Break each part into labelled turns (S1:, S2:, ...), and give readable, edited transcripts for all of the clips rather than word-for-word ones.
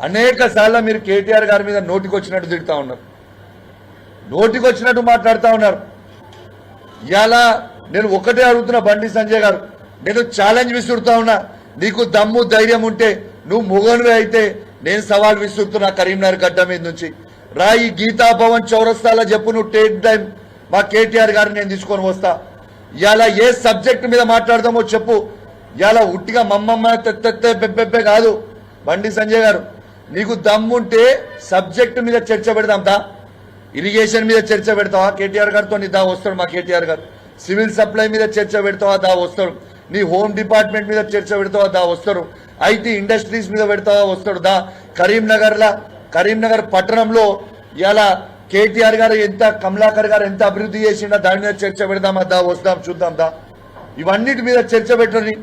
S1: అనేక సార్లు మీరు కేటీఆర్ గారి మీద నోటికొచ్చినట్టు తిడుతూ ఉన్నారు, నోటికొచ్చినట్టు మాట్లాడుతూ ఉన్నారు. ఇలా నేను ఒకటే అడుగుతున్నా బండి సంజయ్ గారు, నేను ఛాలెంజ్ విసురుతా ఉన్నా. నీకు దమ్ము ధైర్యం ఉంటే నువ్వు మొగనువే అయితే నేను సవాల్ విసురుతున్నా కరీంనగర్ గడ్డ మీద నుంచి రా. ఈ గీతా భవన్ చౌరస్తాలో చెప్పు, నువ్వు టేక్ టైం మా కేటీఆర్ గారిని నేను తీసుకొని వస్తా. ఇలా ఏ సబ్జెక్ట్ మీద మాట్లాడదామో చెప్పు. ఇలా ఉట్టిగా మమ్మమ్మ తెత్తే పెబ్బెబ్బే కాదు. బండి సంజయ్ గారు, నీకు దమ్ముంటే సబ్జెక్టు మీద చర్చ పెడదాం దా. ఇరిగేషన్ మీద చర్చ పెడతావా కేటీఆర్ గారితో? దా వస్తాడు మా కేటీఆర్ గారు. సివిల్ సప్లై మీద చర్చ పెడతావా? దా వస్తాడు. నీ హోమ్ డిపార్ట్మెంట్ మీద చర్చ పెడతావా? దా వస్తాడు. ఐటీ ఇండస్ట్రీస్ మీద పెడతావా? వస్తాడు. దా కరీంనగర్ పట్టణంలో ఇలా కేటీఆర్ గారు ఎంత, కమలాకర్ గారు ఎంత అభివృద్ధి చేసిండో దాని మీద చర్చ పెడదామా? దా వస్తాం చూద్దాం దా. ఇవన్నిటి మీద చర్చ పెట్టండి.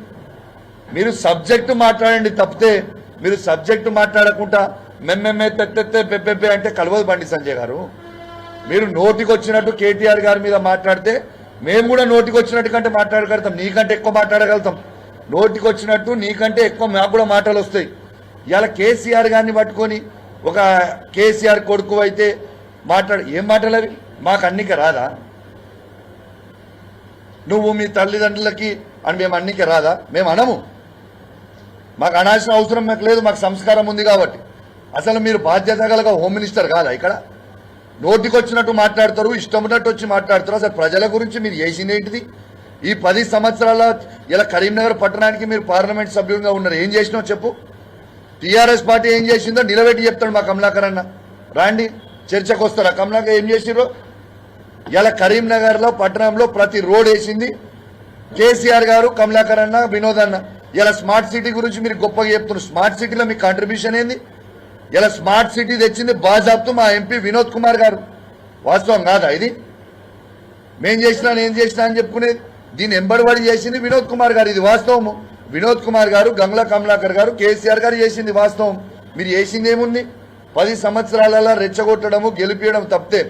S1: మీరు సబ్జెక్టు మాట్లాడండి తప్పితే మీరు సబ్జెక్టు మాట్లాడకుండా మెమ్మెమ్మే తెత్తెత్తే పెబ్బెబ్బే అంటే కలవదు బండి సంజయ్ గారు. మీరు నోటికొచ్చినట్టు కేటీఆర్ గారి మీద మాట్లాడితే మేము కూడా నోటికొచ్చినట్టు కంటే మాట్లాడగలుగుతాం, నీకంటే ఎక్కువ మాట్లాడగలుగుతాం. నోటికొచ్చినట్టు నీకంటే ఎక్కువ మాకు కూడా మాటలు వస్తాయి. ఇలా కేసీఆర్ గారిని పట్టుకొని ఒక కేసీఆర్ కొడుకు అయితే ఏం మాటలు అవి? మాకు అన్నిక రాదా? నువ్వు మీ తల్లిదండ్రులకి అని మేము అన్నిక రాదా? మేము అనము, మాకు అనాల్సిన అవసరం మాకు లేదు, మాకు సంస్కారం ఉంది కాబట్టి. అసలు మీరు బాధ్యత గల హోమ్ మినిస్టర్ కాదా? ఇక్కడ నోటికొచ్చినట్టు మాట్లాడతారు, ఇష్టం ఉన్నట్టు వచ్చి మాట్లాడతారు. అసలు ప్రజల గురించి మీరు చేసిందేంటిది? ఈ 10 సంవత్సరాల ఇలా కరీంనగర్ పట్టణానికి మీరు పార్లమెంట్ సభ్యులుగా ఉన్నారు, ఏం చేసినావు చెప్పు. టీఆర్ఎస్ పార్టీ ఏం చేసిందో నిలబెట్టి చెప్తాడు మా కమలాకర్ అన్న. రాండి చర్చకు వస్తారా? కమలాకర్ ఏం చేసిరో ఇలా కరీంనగర్లో పట్టణంలో ప్రతి రోడ్ వేసింది కేసీఆర్ గారు, కమలాకర్ అన్న, వినోద్ అన్న. ఇలా స్మార్ట్ సిటీ గురించి మీరు గొప్పగా చెప్తున్నారు. స్మార్ట్ సిటీలో మీ కాంట్రిబ్యూషన్ ఏంది? ఇలా స్మార్ట్ సిటీ తెచ్చింది బాజాబ్తు మా ఎంపీ వినోద్ కుమార్ గారు. వాస్తవం కాదా ఇది? మేం చేసినా నేను చేసినా అని చెప్పుకునేది. దీన్ని ఎంబడివాడి చేసింది వినోద్ కుమార్ గారు, ఇది వాస్తవము. వినోద్ కుమార్ గారు, గంగుల కమలాకర్ గారు, కేసీఆర్ గారు చేసింది వాస్తవం. మీరు చేసింది ఏముంది? 10 సంవత్సరాలలో రెచ్చగొట్టడము, గెలిపించడం తప్పితే.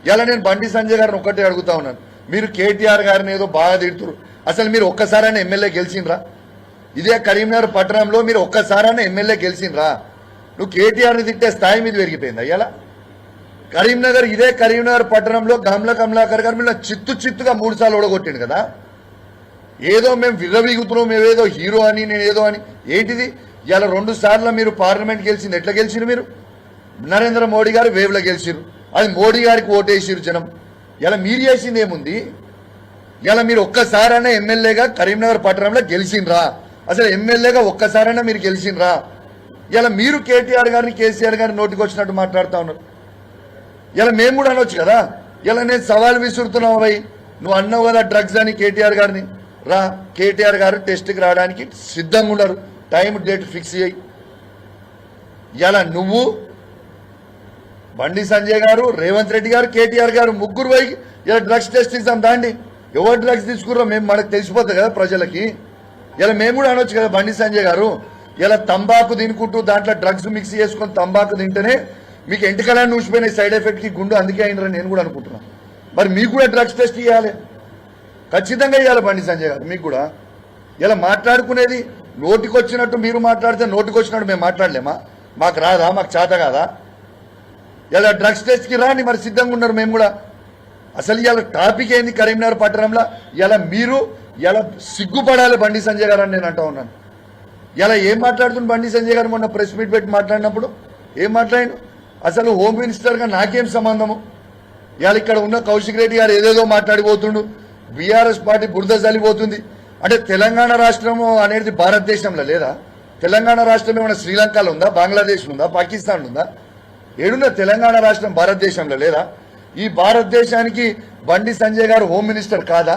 S1: ఇలా నేను బండి సంజయ్ గారిని ఒక్కటే అడుగుతా ఉన్నాను, మీరు కేటీఆర్ గారిని ఏదో బాగా తిడుతురు, అసలు మీరు ఒక్కసారైనా ఎమ్మెల్యే గెలిచిండ్రా? ఇదే కరీంనగర్ పట్టణంలో మీరు ఒక్కసారైనా ఎమ్మెల్యే గెలిచిండ్రా? నువ్వు కేటీఆర్ని తిట్టే స్థాయి మీద పెరిగిపోయింది అయ్యాలా. ఇదే కరీంనగర్ పట్టణంలో గంగుల కమలాకర్ గారు మీరు చిత్తుగా 3 సార్లు ఓడగొట్టిండు కదా. ఏదో మేము విర్రవీగుతున్నాం, మేమేదో హీరో అని, నేను ఏదో అని. ఏంటిది? ఇలా 2 సార్లు మీరు పార్లమెంట్ గెలిచింది. ఎట్లా గెలిచిరు మీరు? నరేంద్ర మోడీ గారు వేవ్లో గెలిచిరు, అది మోడీ గారికి ఓటేసిరు జనం. ఇలా మీరు చేసింది ఏముంది? ఇలా మీరు ఒక్కసారైనా ఎమ్మెల్యేగా కరీంనగర్ పట్టణంలో గెలిచిండ్రా? అసలు ఎమ్మెల్యేగా ఒక్కసారైనా మీరు గెలిచిండ్రా? ఇలా మీరు కేటీఆర్ గారిని, కేసీఆర్ గారిని నోటికొచ్చినట్టు మాట్లాడుతూ ఉన్నారు. ఇలా మేము కూడా అనొచ్చు కదా. ఇలా నేను సవాల్ విసురుతున్నావు భయ్, నువ్వు అన్నావు కదా డ్రగ్స్ అని కేటీఆర్ గారిని. రా, కేటీఆర్ గారు టెస్ట్కి రావడానికి సిద్ధంగా ఉన్నారు, టైం డేట్ ఫిక్స్ చేయి. ఇలా నువ్వు, బండి సంజయ్ గారు, రేవంత్ రెడ్డి గారు, కేటీఆర్ గారు ముగ్గురు పోయి ఇలా డ్రగ్స్ టెస్ట్ ఇస్తాం దాండి. ఎవరు డ్రగ్స్ తీసుకుర్రో మేము మనకు తెలిసిపోతుంది కదా ప్రజలకి. ఇలా మేము కూడా అనొచ్చు కదా బండి సంజయ్ గారు, ఇలా తంబాకు తినుకుంటూ దాంట్లో డ్రగ్స్ మిక్స్ చేసుకొని తంబాకు తింటేనే మీకు ఎంటికలని ఊసిపోయిన సైడ్ ఎఫెక్ట్కి గుండు అందుకే అయినరని నేను కూడా అనుకుంటున్నాను. మరి మీకు కూడా డ్రగ్స్ టెస్ట్ ఇవ్వాలి, ఖచ్చితంగా ఇవ్వాలి బండి సంజయ్ గారు. మీకు కూడా ఇలా మాట్లాడుకునేది నోటికొచ్చినట్టు మీరు మాట్లాడితే నోటికొచ్చినట్టు మేము మాట్లాడలేమా? మాకు రాదా? మాకు చేత కాదా? ఇలా డ్రగ్స్ టెస్ట్కి రాని మరి సిద్ధంగా ఉన్నారు మేము కూడా. అసలు ఇలా టాపిక్ ఏంది కరీంనగర్ పట్టణంలో? ఇలా మీరు ఇలా సిగ్గుపడాలి బండి సంజయ్ గారు అని నేను అంటా ఉన్నాను. ఇలా ఏం మాట్లాడుతుంది బండి సంజయ్ గారు? మొన్న ప్రెస్ మీట్ పెట్టి మాట్లాడినప్పుడు ఏం మాట్లాడిండు? అసలు హోమ్ మినిస్టర్గా నాకేం సంబంధము? ఇవాళ ఇక్కడ ఉన్న కౌశిక్ రెడ్డి గారు ఏదేదో మాట్లాడిపోతుండు, బీఆర్ఎస్ పార్టీ బురద చల్లిపోతుంది. అంటే తెలంగాణ రాష్ట్రము అనేది భారతదేశంలో లేదా? తెలంగాణ రాష్ట్రం ఏమైనా శ్రీలంకలో ఉందా, బంగ్లాదేశ్ ఉందా, పాకిస్తాన్ ఉందా? ఏడున్న తెలంగాణ రాష్ట్రం భారతదేశంలో లేదా? ఈ భారతదేశానికి బండి సంజయ్ గారు హోమ్ మినిస్టర్ కాదా?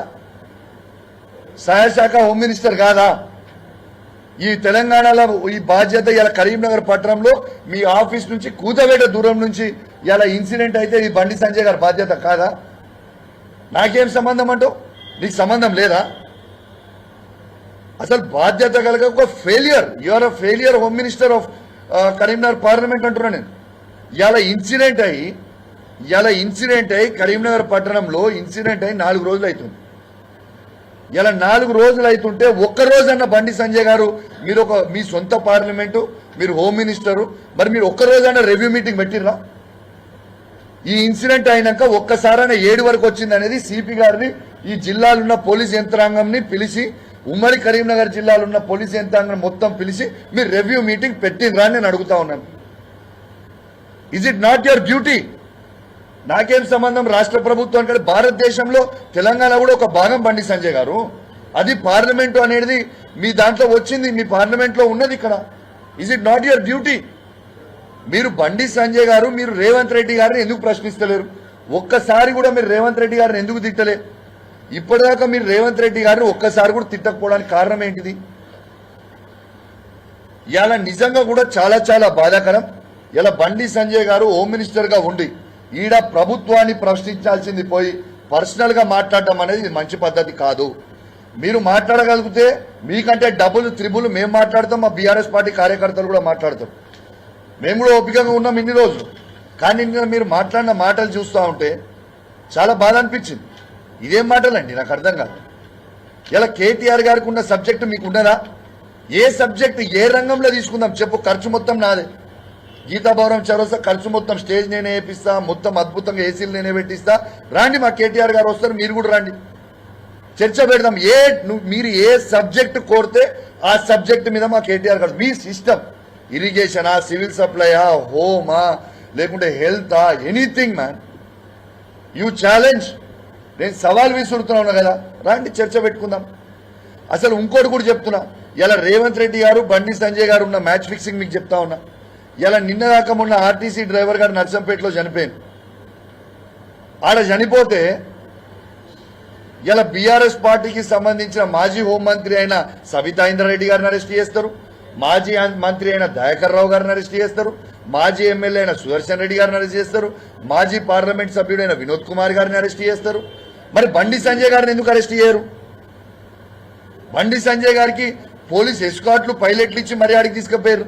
S1: సహాయశాఖ హోమ్ మినిస్టర్ కాదా? ఈ తెలంగాణలో ఈ బాధ్యత ఇలా కరీంనగర్ పట్టణంలో మీ ఆఫీస్ నుంచి కూతవేట దూరం నుంచి ఇలా ఇన్సిడెంట్ అయితే ఈ బండి సంజయ్ గారి బాధ్యత కాదా? నాకేం సంబంధం అంటావు? నీకు సంబంధం లేదా? అసలు బాధ్యత కలగ ఒక failure, you are a failure home minister of Karimnagar parliament అంటున్నా నేను. ఇలా ఇన్సిడెంట్ అయ్యి కరీంనగర్ పట్టణంలో ఇన్సిడెంట్ అయ్యి 4 రోజులు అవుతుంది. ఇలా 4 రోజులు అవుతుంటే ఒక్కరోజన్న బండి సంజయ్ గారు మీరు మీ సొంత పార్లమెంటు, మీరు హోమ్ మినిస్టరు, మరి మీరు ఒక్కరోజైనా రివ్యూ మీటింగ్ పెట్టిర్రా? ఈ ఇన్సిడెంట్ అయినాక ఒక్కసారైనా 7 వరకు వచ్చింది అనేది సిపి గారిని, ఈ జిల్లాలున్న పోలీస్ యంత్రాంగంని పిలిచి, ఉమ్మడి కరీంనగర్ జిల్లాలో ఉన్న పోలీస్ యంత్రాంగం మొత్తం పిలిచి మీరు రివ్యూ మీటింగ్ పెట్టినరా అని నేను అడుగుతా ఉన్నాను. Is it not your duty? నాకేం సంబంధం రాష్ట్ర ప్రభుత్వం అంటే? భారతదేశంలో తెలంగాణ కూడా ఒక భాగం బండి సంజయ్ గారు. అది పార్లమెంటు అనేది మీ దాంట్లో వచ్చింది, మీ పార్లమెంట్లో ఉన్నది ఇక్కడ. Is it not your duty? మీరు బండి సంజయ్ గారు, మీరు రేవంత్ రెడ్డి గారిని ఎందుకు ప్రశ్నిస్తలేరు? ఒక్కసారి కూడా మీరు రేవంత్ రెడ్డి గారిని ఎందుకు తిట్టలేరు? ఇప్పటిదాకా మీరు రేవంత్ రెడ్డి గారిని ఒక్కసారి కూడా తిట్టకపోవడానికి కారణం ఏంటిది? ఇలా నిజంగా కూడా చాలా చాలా బాధాకరం. ఇలా బండి సంజయ్ గారు హోమ్ మినిస్టర్ గా ఉండి ఈడ ప్రభుత్వాన్ని ప్రశ్నించాల్సింది పోయి పర్సనల్ గా మాట్లాడడం అనేది ఇది మంచి పద్ధతి కాదు. మీరు మాట్లాడగలిగితే మీకంటే డబుల్ త్రిబుల్ మేము మాట్లాడతాం, మా బీఆర్ఎస్ పార్టీ కార్యకర్తలు కూడా మాట్లాడతాం. మేము కూడా ఓపికగా ఉన్నాం ఇన్ని రోజులు. కానీ మీరు మాట్లాడిన మాటలు చూస్తూ ఉంటే చాలా బాధ అనిపించింది. ఇదేం మాటలండి నాకు అర్థం కాదు. ఇలా కేటీఆర్ గారికి ఉన్న సబ్జెక్టు మీకు ఉండదా? ఏ సబ్జెక్టు ఏ రంగంలో తీసుకుందాం చెప్పు? ఖర్చు మొత్తం నాదే. గీతాభవనం చరోసా ఖర్చు మొత్తం స్టేజ్ నేనే వేపిస్తా, మొత్తం అద్భుతంగా ఏసీలు నేనే పెట్టిస్తా. రాండి, మా కేటీఆర్ గారు వస్తారు, మీరు కూడా రండి, చర్చ పెడదాం. మీరు ఏ సబ్జెక్టు కోరితే ఆ సబ్జెక్టు మీద మా కేటీఆర్ గారు, మీ సిస్టమ్ ఇరిగేషనా, సివిల్ సప్లయా, హోమా, లేకుంటే హెల్తా, ఎనీథింగ్ మ్యాన్, యూ ఛాలెంజ్. నేను సవాల్ విసురుతున్నా కదా, రాండి చర్చ పెట్టుకుందాం. అసలు ఇంకోటి కూడా చెప్తున్నా, ఇలా రేవంత్ రెడ్డి గారు, బండి సంజయ్ గారు ఉన్న మ్యాచ్ ఫిక్సింగ్ మీకు చెప్తా ఉన్నా. ఇలా నిన్నదాకా మొన్న ఆర్టీసీ డ్రైవర్ గారు నర్సంపేటలో చనిపోయింది. ఆడ చనిపోతే ఇలా బీఆర్ఎస్ పార్టీకి సంబంధించిన మాజీ హోంమంత్రి అయిన సబితా ఇంద్రారెడ్డి గారిని అరెస్ట్ చేస్తారు, మాజీ మంత్రి అయిన దయాకర్ రావు గారిని అరెస్ట్ చేస్తారు, మాజీ ఎమ్మెల్యే అయిన సుదర్శన్ రెడ్డి గారిని అరెస్ట్ చేస్తారు, మాజీ పార్లమెంట్ సభ్యుడైన వినోద్ కుమార్ గారిని అరెస్ట్ చేస్తారు. మరి బండి సంజయ్ గారిని ఎందుకు అరెస్ట్ చేయరు? బండి సంజయ్ గారికి పోలీస్ ఎస్కాట్లు, పైలట్లు ఇచ్చి మరి ఆడికి తీసుకుపోయారు.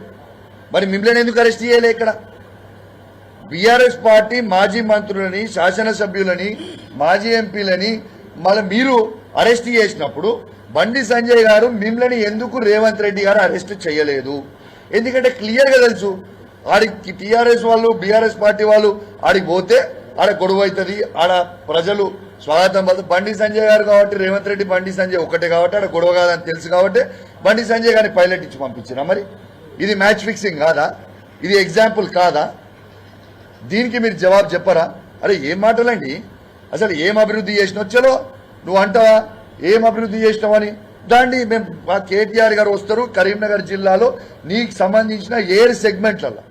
S1: మరి మిమ్మల్ని ఎందుకు అరెస్ట్ చేయలే? ఇక్కడ బీఆర్ఎస్ పార్టీ మాజీ మంత్రులని, శాసనసభ్యులని, మాజీ ఎంపీలని మళ్ళీ మీరు అరెస్ట్ చేసినప్పుడు బండి సంజయ్ గారు మిమ్మల్ని ఎందుకు రేవంత్ రెడ్డి గారు అరెస్ట్ చేయలేదు? ఎందుకంటే క్లియర్గా తెలుసు, ఆడికి టీఆర్ఎస్ వాళ్ళు, బీఆర్ఎస్ పార్టీ వాళ్ళు ఆడికి పోతే ఆడ గొడవ అవుతుంది, ఆడ ప్రజలు స్వాగతం పడుతుంది. బండి సంజయ్ గారు కాబట్టి, రేవంత్ రెడ్డి బండి సంజయ్ ఒకటే కాబట్టి ఆడ గొడవ కాదని తెలుసు కాబట్టి బండి సంజయ్ గారిని పైలట్ ఇచ్చి పంపించినా. మరి ఇది మ్యాచ్ ఫిక్సింగ్ కాదా? ఇది ఎగ్జాంపుల్ కాదా? దీనికి మీరు జవాబు చెప్పరా? అరే ఏం మాటలండి, అసలు ఏం అభివృద్ధి చేసినావు? చలో నువ్వు అంటావా ఏం అభివృద్ధి చేసినావని? దాన్ని మేము కేటీఆర్ గారు వస్తారు కరీంనగర్ జిల్లాలో నీకు సంబంధించిన 7 సెగ్మెంట్లలో